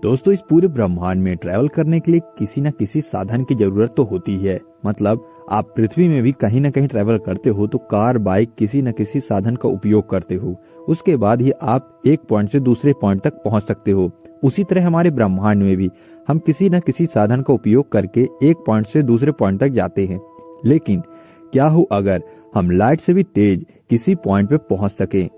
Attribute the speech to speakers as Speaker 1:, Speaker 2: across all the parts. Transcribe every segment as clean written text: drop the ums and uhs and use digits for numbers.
Speaker 1: दोस्तों इस पूरे ब्रह्मांड में ट्रैवल करने के लिए किसी न किसी साधन की जरूरत तो होती है। मतलब आप पृथ्वी में भी कहीं न कहीं ट्रैवल करते हो तो कार बाइक किसी न किसी साधन का उपयोग करते हो। उसके बाद ही आप एक पॉइंट से दूसरे पॉइंट तक पहुंच सकते हो। उसी तरह हमारे ब्रह्मांड में भी हम किसी न किसी साधन का उपयोग करके एक पॉइंट से दूसरे पॉइंट तक जाते हैं। लेकिन क्या हो अगर हम लाइट से भी तेज किसी पॉइंट पे पहुंच सके।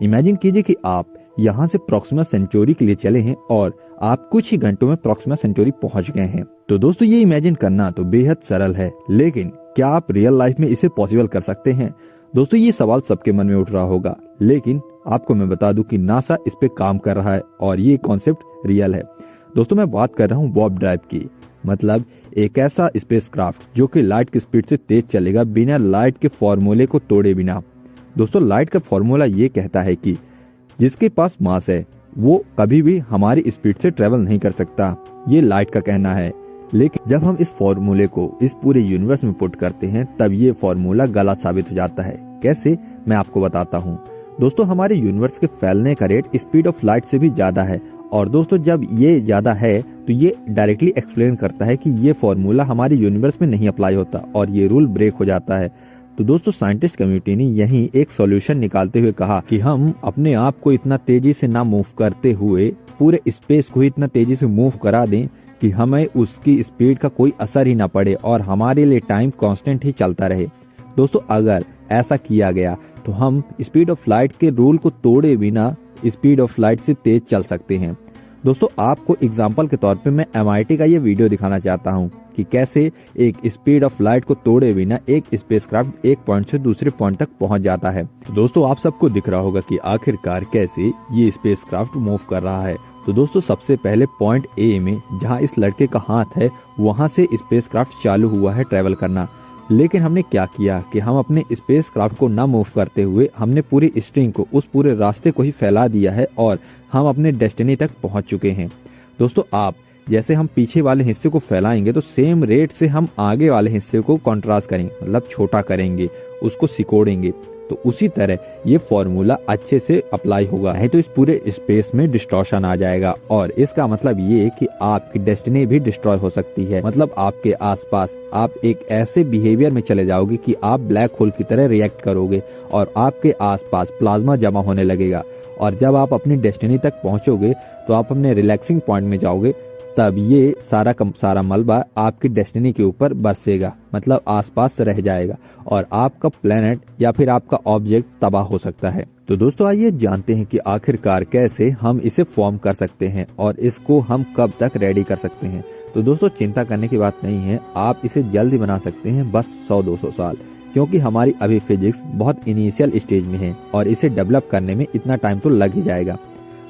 Speaker 1: इमेजिन कीजिए कि आप यहाँ से प्रॉक्सिमा सेंचुरी के लिए चले हैं और आप कुछ ही घंटों में प्रॉक्सिमा सेंचुरी पहुंच गए हैं। तो दोस्तों ये इमेजिन करना तो बेहद सरल है, लेकिन क्या आप रियल लाइफ में इसे पॉसिबल कर सकते हैं? दोस्तों ये सवाल सबके मन में उठ रहा होगा, लेकिन आपको मैं बता दूं कि नासा इस पे काम कर रहा है और ये कॉन्सेप्ट रियल है। दोस्तों मैं बात कर रहा हूँ वार्प ड्राइव की, मतलब एक ऐसा स्पेसक्राफ्ट जो कि लाइट की स्पीड से तेज चलेगा बिना लाइट के फॉर्मूले को तोड़े बिना। दोस्तों लाइट का फॉर्मूला ये कहता है कि जिसके पास मास है वो कभी भी हमारी स्पीड से ट्रेवल नहीं कर सकता, ये लाइट का कहना है। लेकिन जब हम इस फॉर्मूले को इस पूरे यूनिवर्स में पुट करते हैं तब ये फॉर्मूला गलत साबित हो जाता है। कैसे, मैं आपको बताता हूँ। दोस्तों हमारे यूनिवर्स के फैलने का रेट स्पीड ऑफ लाइट से भी ज्यादा है, और दोस्तों जब ये ज्यादा है तो ये डायरेक्टली एक्सप्लेन करता है कि ये फॉर्मूला हमारे यूनिवर्स में नहीं अप्लाई होता और ये रूल ब्रेक हो जाता है। तो दोस्तों साइंटिस्ट कम्युनिटी ने यही एक सॉल्यूशन निकालते हुए कहा कि हम अपने आप को इतना तेजी से ना मूव करते हुए पूरे स्पेस को इतना तेजी से मूव करा दें कि हमें उसकी स्पीड का कोई असर ही ना पड़े और हमारे लिए टाइम कांस्टेंट ही चलता रहे। दोस्तों अगर ऐसा किया गया तो हम स्पीड ऑफ लाइट के रूल को तोड़े बिना स्पीड ऑफ लाइट से तेज चल सकते हैं। दोस्तों आपको एग्जाम्पल के तौर पे मैं MIT का ये वीडियो दिखाना चाहता हूँ कि कैसे एक स्पीड ऑफ लाइट को तोड़े बिना एक स्पेसक्राफ्ट एक पॉइंट से दूसरे पॉइंट तक पहुंच जाता है। तो दोस्तों आप सबको दिख रहा होगा कि आखिरकार कैसे ये स्पेसक्राफ्ट मूव कर रहा है। तो दोस्तों सबसे पहले पॉइंट A में जहाँ इस लड़के का हाथ है वहाँ से स्पेसक्राफ्ट चालू हुआ है ट्रेवल करना। लेकिन हमने क्या किया कि हम अपने स्पेसक्राफ्ट को ना मूव करते हुए हमने पूरी स्ट्रिंग को उस पूरे रास्ते को ही फैला दिया है और हम अपने डेस्टिनी तक पहुंच चुके हैं। दोस्तों आप जैसे हम पीछे वाले हिस्से को फैलाएंगे तो सेम रेट से हम आगे वाले हिस्से को कॉन्ट्रास्ट करेंगे, मतलब छोटा करेंगे, उसको सिकोड़ेंगे। तो उसी तरह ये फॉर्मूला अच्छे से अप्लाई होगा, नहीं तो इस पूरे स्पेस में डिस्टॉर्शन आ जाएगा और इसका मतलब ये कि आपकी डेस्टिनी भी डिस्ट्रॉय हो सकती है। मतलब आपके आसपास आप एक ऐसे बिहेवियर में चले जाओगे कि आप ब्लैक होल की तरह रिएक्ट करोगे और आपके आसपास प्लाज्मा जमा होने लगेगा और जब आप अपनी डेस्टिनी तक पहुंचोगे तो आप अपने रिलैक्सिंग पॉइंट में जाओगे, तब ये सारा मलबा आपकी डेस्टिनी के ऊपर बरसेगा, मतलब आसपास रह जाएगा और आपका प्लेनेट या फिर आपका ऑब्जेक्ट तबाह हो सकता है। तो दोस्तों आइए जानते हैं कि आखिरकार कैसे हम इसे फॉर्म कर सकते हैं और इसको हम कब तक रेडी कर सकते हैं। तो दोस्तों चिंता करने की बात नहीं है, आप इसे जल्दी बना सकते हैं, बस 100-200 साल, क्योंकि हमारी अभी फिजिक्स बहुत इनिशियल स्टेज में है और इसे डेवलप करने में इतना टाइम तो लग ही जाएगा।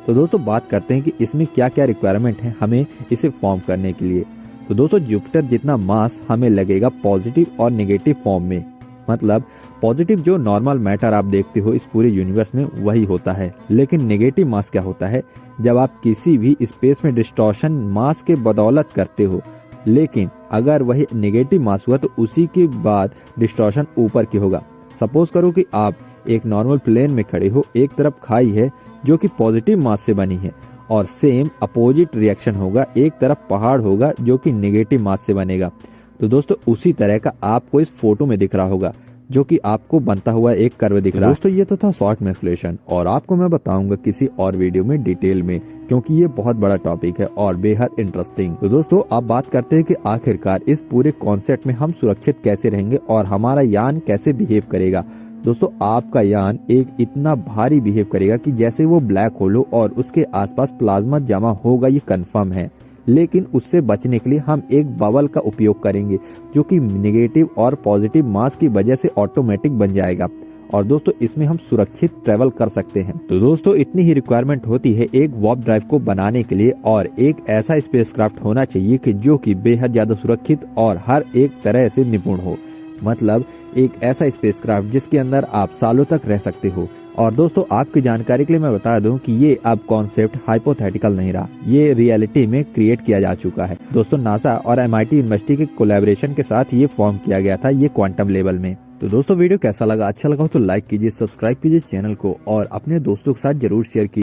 Speaker 1: तो दोस्तों बात करते हैं कि इसमें क्या क्या रिक्वायरमेंट है हमें इसे फॉर्म करने के लिए। तो दोस्तों जुपिटर जितना मास हमें लगेगा पॉजिटिव और नेगेटिव फॉर्म में, मतलब पॉजिटिव जो नॉर्मल मैटर आप देखते हो इस पूरे यूनिवर्स में वही होता है, लेकिन नेगेटिव मास क्या होता है, जब आप किसी भी स्पेस में डिस्टॉर्शन मास के बदौलत करते हो, लेकिन अगर वही नेगेटिव मास हुआ तो उसी के बाद डिस्टॉर्शन ऊपर की होगा। सपोज करो कि आप एक नॉर्मल प्लेन में खड़े हो, एक तरफ खाई है जो कि पॉजिटिव मास से बनी है और सेम अपोजिट रिएक्शन होगा, एक तरफ पहाड़ होगा जो कि नेगेटिव मास से बनेगा। तो दोस्तों उसी तरह का आपको इस फोटो में दिख रहा होगा जो कि आपको बनता हुआ एक कर्व दिख रहा है। दोस्तों ये तो था शॉर्ट में एक्सप्लेनेशन और आपको मैं बताऊंगा किसी और वीडियो में डिटेल में, क्योंकि ये बहुत बड़ा टॉपिक है और बेहद इंटरेस्टिंग। तो दोस्तों आप बात करते हैं कि आखिरकार इस पूरे कॉन्सेप्ट में हम सुरक्षित कैसे रहेंगे और हमारा यान कैसे बिहेव करेगा। दोस्तों आपका यान एक इतना भारी बिहेव करेगा कि जैसे वो ब्लैक होल हो और उसके आसपास प्लाज्मा जमा होगा, ये कंफर्म है। लेकिन उससे बचने के लिए हम एक बबल का उपयोग करेंगे जो कि नेगेटिव और पॉजिटिव मास की वजह से ऑटोमेटिक बन जाएगा और दोस्तों इसमें हम सुरक्षित ट्रेवल कर सकते हैं। तो दोस्तों इतनी ही रिक्वायरमेंट होती है एक वार्प ड्राइव को बनाने के लिए और एक ऐसा स्पेसक्राफ्ट होना चाहिए कि जो कि बेहद ज्यादा सुरक्षित और हर एक तरह से निपुण हो, मतलब एक ऐसा स्पेसक्राफ्ट जिसके अंदर आप सालों तक रह सकते हो। और दोस्तों आपकी जानकारी के लिए मैं बता दूं कि ये अब कॉन्सेप्ट हाइपोथेटिकल नहीं रहा, ये रियलिटी में क्रिएट किया जा चुका है। दोस्तों नासा और MIT यूनिवर्सिटी के कोलैबोरेशन के साथ ये फॉर्म किया गया था, ये क्वांटम लेवल में। तो दोस्तों वीडियो कैसा लगा, अच्छा लगा हो तो लाइक कीजिए, सब्सक्राइब कीजिए चैनल को और अपने दोस्तों के साथ जरूर शेयर कीजिए।